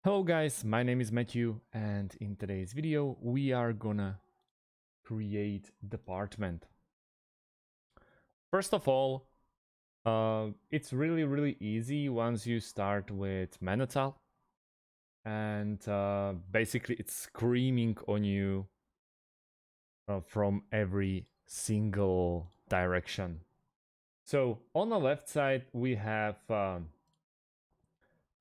Hello guys, my name is Matthew, and in today's video we are gonna create department. First of all, it's really easy once you start with Manatal, and basically it's screaming on you from every single direction. So on the left side we have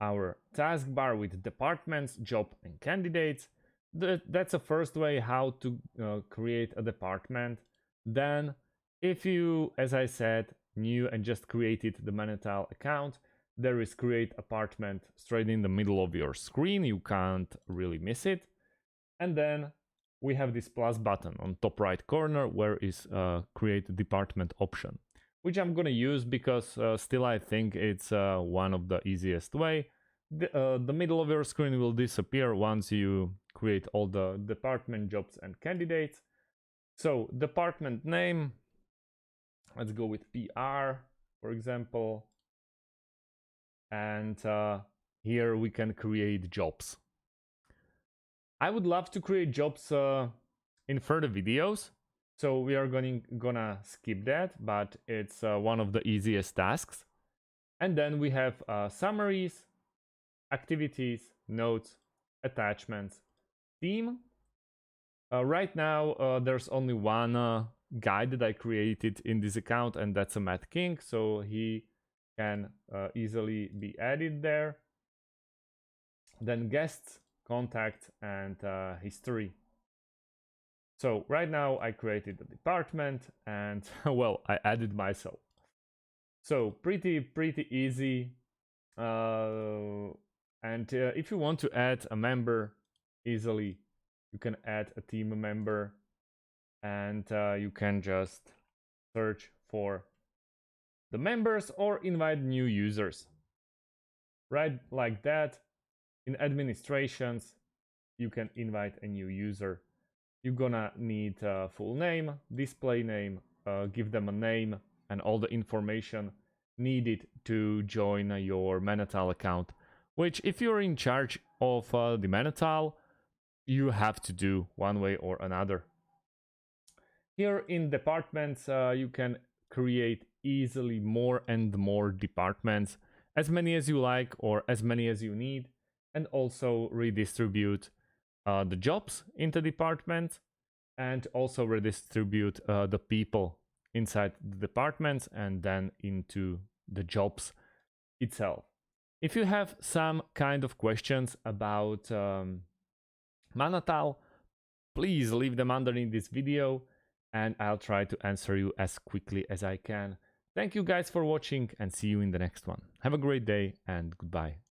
our taskbar with departments, job and candidates. That's the first way how to create a department. Then if you, as I said, new and just created the Manatal account, there is create apartment straight in the middle of your screen. You can't really miss it. And then we have this plus button on top right corner where is create department option, which I'm gonna use because still I think it's one of the easiest way. The middle of your screen will disappear once you create all the department jobs and candidates. So department name, let's go with PR, for example. And here we can create jobs. I would love to create jobs in further videos, so we are gonna skip that, but it's one of the easiest tasks. And then we have summaries, activities, notes, attachments, theme. Right now there's only one guide that I created in this account, and that's a Matt King, so he can easily be added there. Then guests, contact, and history. So right now I created a department and well, I added myself. So pretty easy. And if you want to add a member easily, you can add a team member, and you can just search for the members or invite new users. Right, like that. In administrations, you can invite a new user. You're gonna need a full name, display name, give them a name, and all the information needed to join your Manatal account, which if you're in charge of the Manatal, you have to do one way or another. Here in departments, you can create easily more and more departments, as many as you like or as many as you need, and also redistribute the jobs into departments, and also redistribute the people inside the departments and then into the jobs itself. If you have some kind of questions about Manatal, please leave them underneath this video and I'll try to answer you as quickly as I can. Thank you guys for watching and see you in the next one. Have a great day and goodbye.